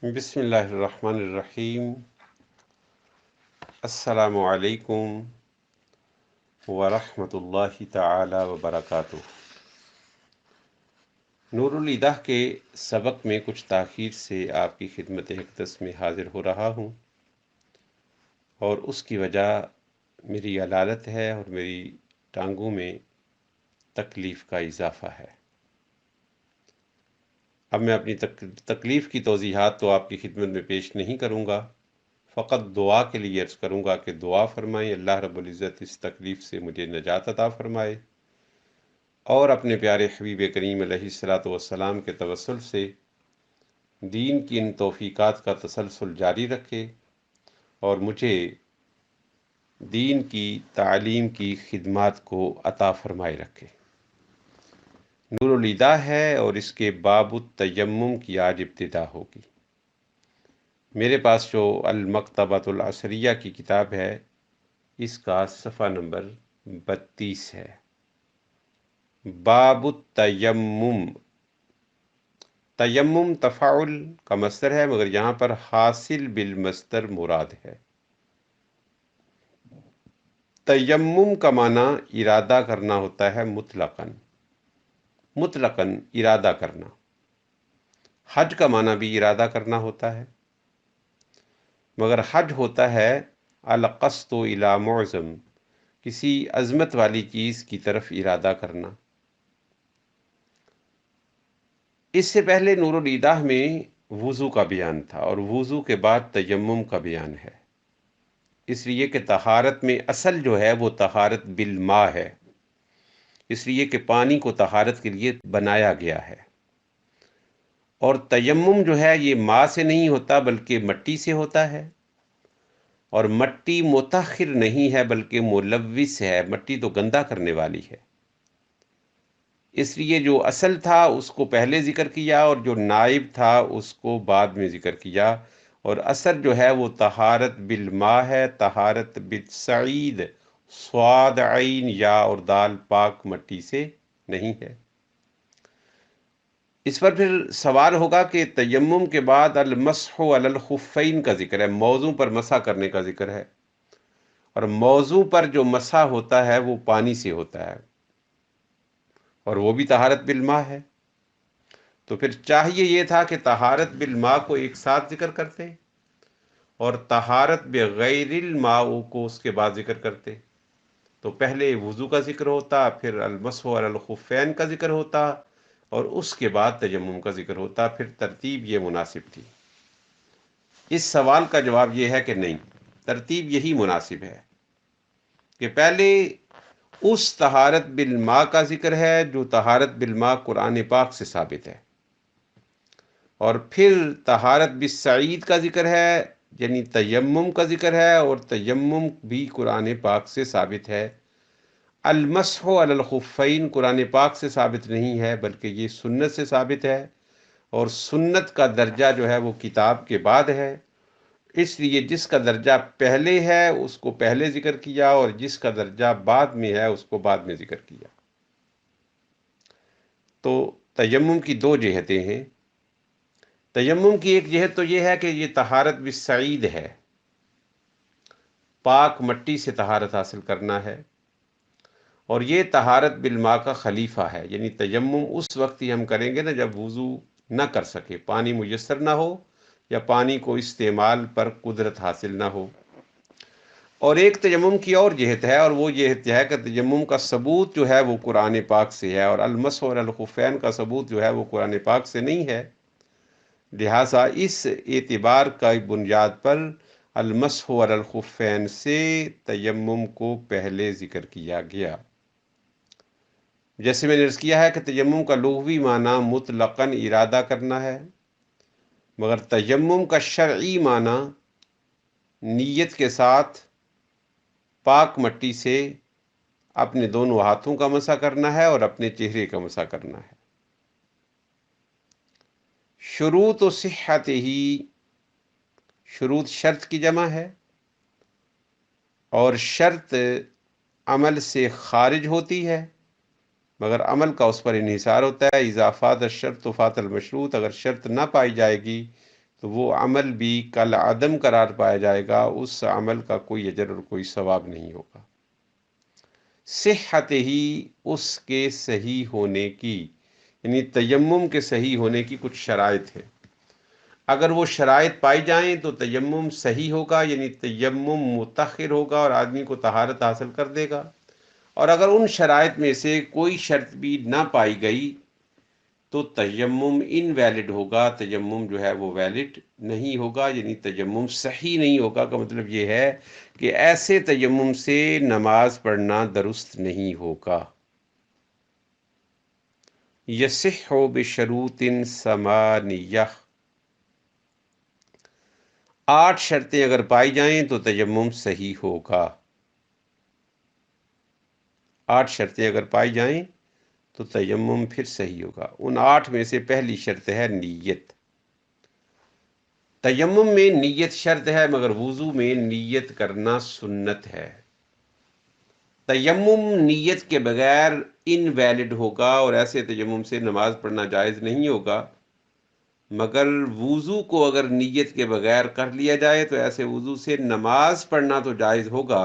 بسم اللہ الرحمن الرحیم۔ السلام علیکم ورحمۃ اللہ تعالی وبرکاتہ۔ نور الہدایہ کے سبق میں کچھ تاخیر سے آپ کی خدمت اقدس میں حاضر ہو رہا ہوں، اور اس کی وجہ میری علالت ہے اور میری ٹانگوں میں تکلیف کا اضافہ ہے۔ اب میں اپنی تکلیف کی توضیحات تو آپ کی خدمت میں پیش نہیں کروں گا، فقط دعا کے لیے عرض کروں گا کہ دعا فرمائیں اللہ رب العزت اس تکلیف سے مجھے نجات عطا فرمائے، اور اپنے پیارے حبیب کریم علیہ الصلاۃ والسلام کے توسل سے دین کی ان توفیقات کا تسلسل جاری رکھے، اور مجھے دین کی تعلیم کی خدمات کو عطا فرمائے رکھے۔ نور الہدایہ ہے اور اس کے باب التیمم کی آج ابتدا ہوگی۔ میرے پاس جو المکتبۃ العصریہ کی کتاب ہے، اس کا صفحہ نمبر 32 ہے۔ باب التیمم۔ تیمم تفاعل کا مصدر ہے، مگر یہاں پر حاصل بالمصدر مراد ہے۔ تیمم کا معنی ارادہ کرنا ہوتا ہے، مطلقاً ارادہ کرنا۔ حج کا معنی بھی ارادہ کرنا ہوتا ہے، مگر حج ہوتا ہے القصد الی معظم، کسی عظمت والی چیز کی طرف ارادہ کرنا۔ اس سے پہلے نور الہدایہ میں وضو کا بیان تھا، اور وضو کے بعد تیمم کا بیان ہے، اس لیے کہ طہارت میں اصل جو ہے وہ طہارت بالماء ہے، اس لیے کہ پانی کو طہارت کے لیے بنایا گیا ہے۔ اور تیمم جو ہے یہ ماء سے نہیں ہوتا بلکہ مٹی سے ہوتا ہے، اور مٹی مطہر نہیں ہے بلکہ ملوث ہے، مٹی تو گندا کرنے والی ہے۔ اس لیے جو اصل تھا اس کو پہلے ذکر کیا، اور جو نائب تھا اس کو بعد میں ذکر کیا، اور اصل جو ہے وہ طہارت بالماء ہے، طہارت بالسعید، صاد عین یا اور دال پاک مٹی سے نہیں ہے۔ اس پر پھر سوال ہوگا کہ تیمم کے بعد المسح علی الخفین کا ذکر ہے، موضوع پر مسح کرنے کا ذکر ہے، اور موضوع پر جو مسح ہوتا ہے وہ پانی سے ہوتا ہے، اور وہ بھی طہارت بالماء ہے۔ تو پھر چاہیے یہ تھا کہ طہارت بالماء کو ایک ساتھ ذکر کرتے، اور طہارت بغیر الماء کو اس کے بعد ذکر کرتے۔ تو پہلے وضو کا ذکر ہوتا، پھر المسح علی الخفین کا ذکر ہوتا، اور اس کے بعد تیمم کا ذکر ہوتا، پھر ترتیب یہ مناسب تھی۔ اس سوال کا جواب یہ ہے کہ نہیں، ترتیب یہی مناسب ہے کہ پہلے اس طہارت بالماء کا ذکر ہے جو طہارت بالماء قرآن پاک سے ثابت ہے، اور پھر طہارت بالسعید کا ذکر ہے، یعنی تیمم کا ذکر ہے، اور تیمم بھی قرآن پاک سے ثابت ہے۔ المسح علی الخفین قرآن پاک سے ثابت نہیں ہے بلکہ یہ سنت سے ثابت ہے، اور سنت کا درجہ جو ہے وہ کتاب کے بعد ہے، اس لیے جس کا درجہ پہلے ہے اس کو پہلے ذکر کیا، اور جس کا درجہ بعد میں ہے اس کو بعد میں ذکر کیا۔ تو تیمم کی دو جہتیں ہیں۔ تیمم کی ایک جہت تو یہ ہے کہ یہ طہارت بالسعید ہے، پاک مٹی سے طہارت حاصل کرنا ہے، اور یہ طہارت بالماء کا خلیفہ ہے، یعنی تیمم اس وقت ہی ہم کریں گے نا جب وضو نہ کر سکے، پانی میسر نہ ہو یا پانی کو استعمال پر قدرت حاصل نہ ہو۔ اور ایک تیمم کی اور جہت ہے، اور وہ جہت ہے کہ تیمم کا ثبوت جو ہے وہ قرآن پاک سے ہے، اور المسح علی الخفین کا ثبوت جو ہے وہ قرآن پاک سے نہیں ہے، لہٰذا اس اعتبار کا بنیاد پر المسح علی الخفین سے تیمم کو پہلے ذکر کیا گیا۔ جیسے میں نے عرض کیا ہے کہ تیمم کا لغوی معنی مطلقاً ارادہ کرنا ہے، مگر تیمم کا شرعی معنی نیت کے ساتھ پاک مٹی سے اپنے دونوں ہاتھوں کا مسح کرنا ہے اور اپنے چہرے کا مسح کرنا ہے۔ شروط و صحت ہی، شروط شرط کی جمع ہے، اور شرط عمل سے خارج ہوتی ہے، مگر عمل کا اس پر انحصار ہوتا ہے۔ اذا فات الشرط فات المشروط، اگر شرط نہ پائی جائے گی تو وہ عمل بھی کل عدم قرار پایا جائے گا، اس عمل کا کوئی اجر اور کوئی ثواب نہیں ہوگا۔ صحت ہی اس کے صحیح ہونے کی، یعنی تیمم کے صحیح ہونے کی کچھ شرائط ہیں۔ اگر وہ شرائط پائی جائیں تو تیمم صحیح ہوگا، یعنی تیمم متأخر ہوگا اور آدمی کو طہارت حاصل کر دے گا۔ اور اگر ان شرائط میں سے کوئی شرط بھی نہ پائی گئی تو تیمم انویلڈ ہوگا، تیمم جو ہے وہ ویلڈ نہیں ہوگا، یعنی تیمم صحیح نہیں ہوگا کا مطلب یہ ہے کہ ایسے تیمم سے نماز پڑھنا درست نہیں ہوگا۔ یصح بشروط ثمانیہ، 8 شرطیں اگر پائی جائیں تو تیمم صحیح ہوگا۔ 8 شرطیں اگر پائی جائیں تو تیمم پھر صحیح ہوگا۔ ان 8 میں سے پہلی شرط ہے نیت۔ تیمم میں نیت شرط ہے، مگر وضو میں نیت کرنا سنت ہے۔ تیمم نیت کے بغیر انویلڈ ہوگا اور ایسے تیمم سے نماز پڑھنا جائز نہیں ہوگا، مگر وضو کو اگر نیت کے بغیر کر لیا جائے تو ایسے وضو سے نماز پڑھنا تو جائز ہوگا،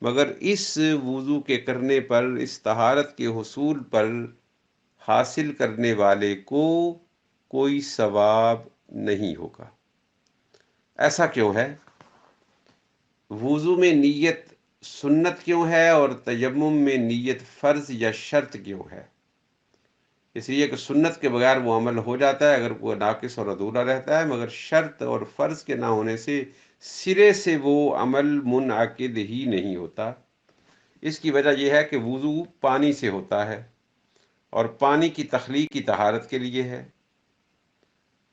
مگر اس وضو کے کرنے پر، اس طہارت کے حصول پر حاصل کرنے والے کو کوئی ثواب نہیں ہوگا۔ ایسا کیوں ہے؟ وضو میں نیت سنت کیوں ہے اور تیمم میں نیت فرض یا شرط کیوں ہے؟ اس لیے کہ سنت کے بغیر وہ عمل ہو جاتا ہے اگر وہ ناقص اور ادھورا رہتا ہے، مگر شرط اور فرض کے نہ ہونے سے سرے سے وہ عمل منعقد ہی نہیں ہوتا۔ اس کی وجہ یہ ہے کہ وضو پانی سے ہوتا ہے اور پانی کی تخلیق کی طہارت کے لیے ہے،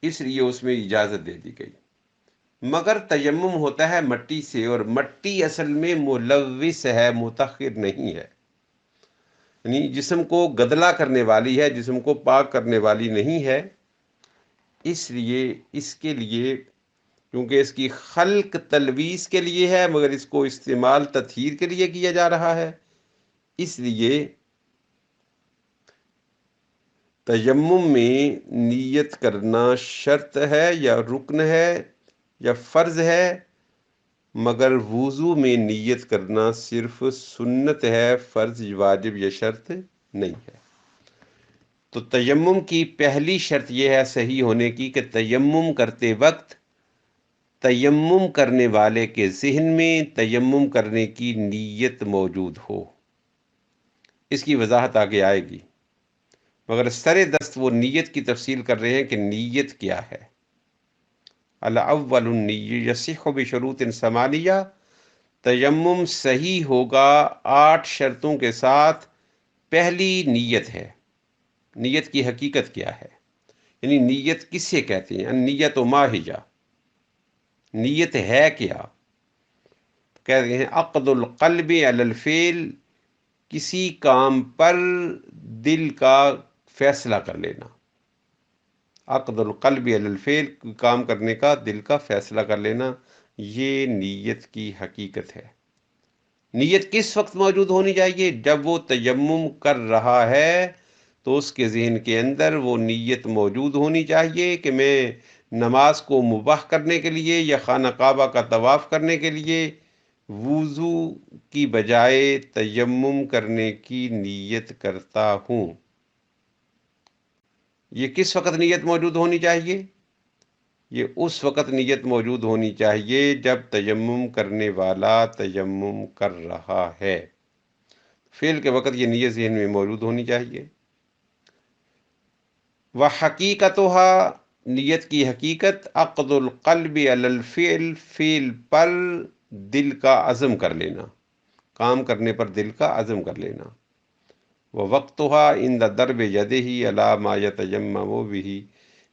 اس لیے اس میں اجازت دے دی گئی۔ مگر تیمم ہوتا ہے مٹی سے، اور مٹی اصل میں ملوث ہے، مطہر نہیں ہے، یعنی جسم کو گدلا کرنے والی ہے، جسم کو پاک کرنے والی نہیں ہے۔ اس لیے اس کے لیے، کیونکہ اس کی خلق تلویث کے لیے ہے مگر اس کو استعمال تطہیر کے لیے کیا جا رہا ہے، اس لیے تیمم میں نیت کرنا شرط ہے یا رکن ہے یا فرض ہے، مگر وضو میں نیت کرنا صرف سنت ہے، فرض واجب یا شرط نہیں ہے۔ تو تیمم کی پہلی شرط یہ ہے صحیح ہونے کی کہ تیمم کرتے وقت تیمم کرنے والے کے ذہن میں تیمم کرنے کی نیت موجود ہو۔ اس کی وضاحت آگے آئے گی، مگر سر دست وہ نیت کی تفصیل کر رہے ہیں کہ نیت کیا ہے۔ الاول النیہ یصح بشروط ثمانیہ، تیمم صحیح ہوگا 8 شرطوں کے ساتھ۔ پہلی نیت ہے۔ نیت کی حقیقت کیا ہے؟ یعنی نیت کسے کہتے ہیں؟ نیت و ماہیہ، نیت ہے کیا؟ کہتے ہیں عقد القلب علی الفعل، کسی کام پر دل کا فیصلہ کر لینا۔ عقد القلب علی الفعل، کام کرنے کا دل کا فیصلہ کر لینا، یہ نیت کی حقیقت ہے۔ نیت کس وقت موجود ہونی چاہیے؟ جب وہ تیمم کر رہا ہے تو اس کے ذہن کے اندر وہ نیت موجود ہونی چاہیے کہ میں نماز کو مباح کرنے کے لیے یا خانہ کعبہ کا طواف کرنے کے لیے وضو کی بجائے تیمم کرنے کی نیت کرتا ہوں۔ یہ کس وقت نیت موجود ہونی چاہیے؟ یہ اس وقت نیت موجود ہونی چاہیے جب تیمم کرنے والا تیمم کر رہا ہے۔ فعل کے وقت یہ نیت ذہن میں موجود ہونی چاہیے۔ وحقیقتها، نیت کی حقیقت عقد القلب علی الفعل، فعل پر دل کا عزم کر لینا، کام کرنے پر دل کا عزم کر لینا۔ ووقتها عند ضرب یدہ علی ما یتیمم بہ،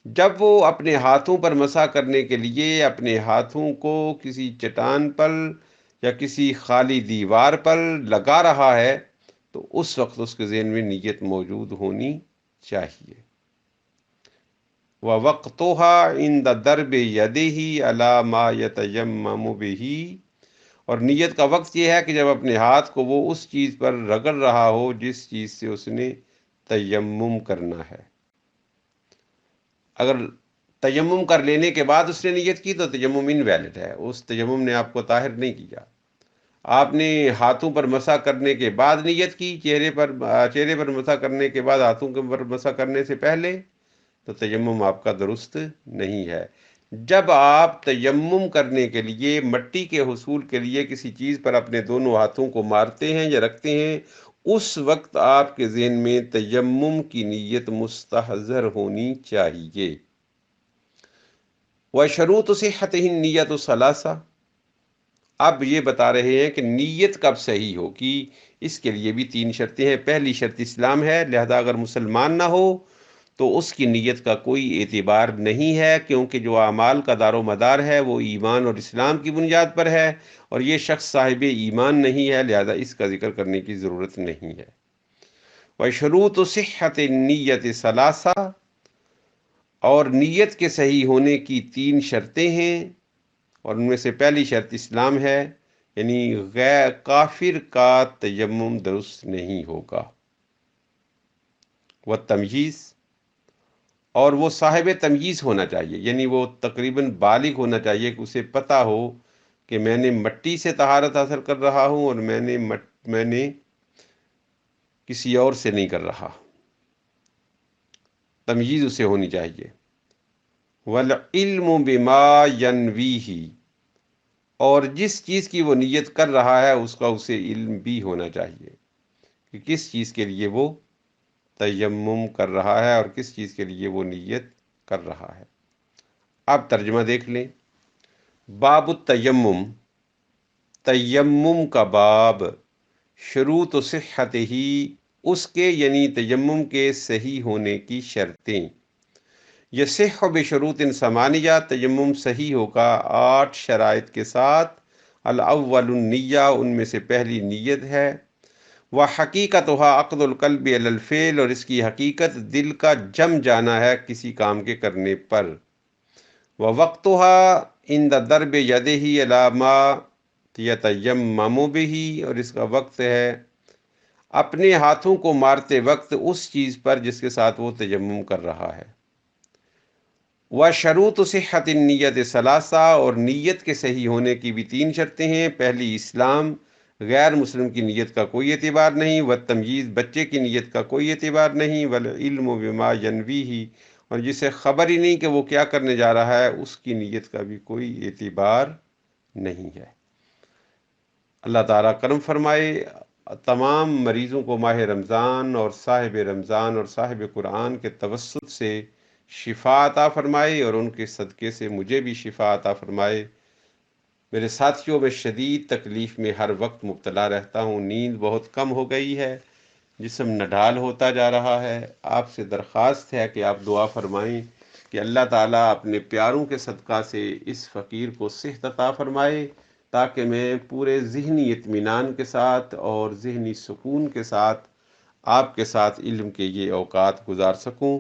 جب وہ اپنے ہاتھوں پر مسح کرنے کے لیے اپنے ہاتھوں کو کسی چٹان پر یا کسی خالی دیوار پر لگا رہا ہے تو اس وقت اس کے ذہن میں نیت موجود ہونی چاہیے۔ وَوَقْتُهَا عِنْدَ ضَرْبِ يَدِهِ عَلَى مَا يَتَيَمَّمُ بِهِ، اور نیت کا وقت یہ ہے کہ جب اپنے ہاتھ کو وہ اس چیز پر رگڑ رہا ہو جس چیز سے اس نے تیمم کرنا ہے۔ اگر تیمم کر لینے کے بعد اس نے نیت کی تو تیمم انویلڈ ہے، اس تیمم نے آپ کو طاہر نہیں کیا۔ آپ نے ہاتھوں پر مسح کرنے کے بعد نیت کی، چہرے پر مسح کرنے کے بعد ہاتھوں کے پر مسح کرنے سے پہلے، تو تیمم آپ کا درست نہیں ہے۔ جب آپ تیمم کرنے کے لیے مٹی کے حصول کے لیے کسی چیز پر اپنے دونوں ہاتھوں کو مارتے ہیں یا رکھتے ہیں، اس وقت آپ کے ذہن میں تیمم کی نیت مستحضر ہونی چاہیے۔ وشروط صحتہ النیت ثلاثہ، اب یہ بتا رہے ہیں کہ نیت کب صحیح ہوگی، اس کے لیے بھی 3 شرطیں ہیں۔ پہلی شرط اسلام ہے، لہذا اگر مسلمان نہ ہو تو اس کی نیت کا کوئی اعتبار نہیں ہے، کیونکہ جو اعمال کا دار و مدار ہے وہ ایمان اور اسلام کی بنیاد پر ہے، اور یہ شخص صاحب ایمان نہیں ہے، لہذا اس کا ذکر کرنے کی ضرورت نہیں ہے۔ وشروط صحت النیت ثلاثہ، اور نیت کے صحیح ہونے کی 3 شرطیں ہیں، اور ان میں سے پہلی شرط اسلام ہے، یعنی غیر کافر کا تیمم درست نہیں ہوگا۔ وہ تمییز، اور وہ صاحب تمییز ہونا چاہیے، یعنی وہ تقریباً بالغ ہونا چاہیے کہ اسے پتہ ہو کہ میں نے مٹی سے طہارت حاصل کر رہا ہوں اور میں نے کسی اور سے نہیں کر رہا، تمییز اسے ہونی چاہیے۔ والعلم بما ینویہ، اور جس چیز کی وہ نیت کر رہا ہے اس کا اسے علم بھی ہونا چاہیے کہ کس چیز کے لیے وہ تیمم کر رہا ہے اور کس چیز کے لیے وہ نیت کر رہا ہے۔ اب ترجمہ دیکھ لیں۔ باب التیمم، تیمم کا باب، شروط صحت ہی، اس کے یعنی تیمم کے صحیح ہونے کی شرطیں۔ یصح بشروط ثمانیہ، تیمم صحیح ہوگا 8 شرائط کے ساتھ۔ الاول النیہ، ان میں سے پہلی نیت ہے۔ وحقیقتها عقد القلب علی الفعل، اور اس کی حقیقت دل کا جم جانا ہے کسی کام کے کرنے پر۔ ووقتها عند ضرب یدہ علی ما یتیمم بہ، اور اس کا وقت ہے اپنے ہاتھوں کو مارتے وقت اس چیز پر جس کے ساتھ وہ تیمم کر رہا ہے۔ وشروط صحت النیت ثلاثہ، اور نیت کے صحیح ہونے کی بھی 3 شرطیں ہیں۔ پہلی اسلام، غیر مسلم کی نیت کا کوئی اعتبار نہیں۔ والتمییز، بچے کی نیت کا کوئی اعتبار نہیں۔ والعلم بما ینویہ، اور جسے خبر ہی نہیں کہ وہ کیا کرنے جا رہا ہے اس کی نیت کا بھی کوئی اعتبار نہیں ہے۔ اللہ تعالیٰ کرم فرمائے، تمام مریضوں کو ماہ رمضان اور صاحب قرآن کے توسط سے شفا عطا فرمائے، اور ان کے صدقے سے مجھے بھی شفا عطا فرمائے۔ میرے ساتھیوں، میں شدید تکلیف میں ہر وقت مبتلا رہتا ہوں، نیند بہت کم ہو گئی ہے، جسم نڈھال ہوتا جا رہا ہے۔ آپ سے درخواست ہے کہ آپ دعا فرمائیں کہ اللہ تعالیٰ اپنے پیاروں کے صدقہ سے اس فقیر کو صحت عطا فرمائے، تاکہ میں پورے ذہنی اطمینان کے ساتھ اور ذہنی سکون کے ساتھ آپ کے ساتھ علم کے یہ اوقات گزار سکوں۔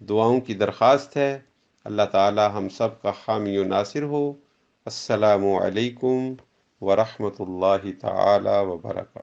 دعاؤں کی درخواست ہے۔ اللہ تعالیٰ ہم سب کا حامی و ناصر ہو۔ السلام علیکم ورحمۃ اللہ تعالیٰ وبرکاتہ۔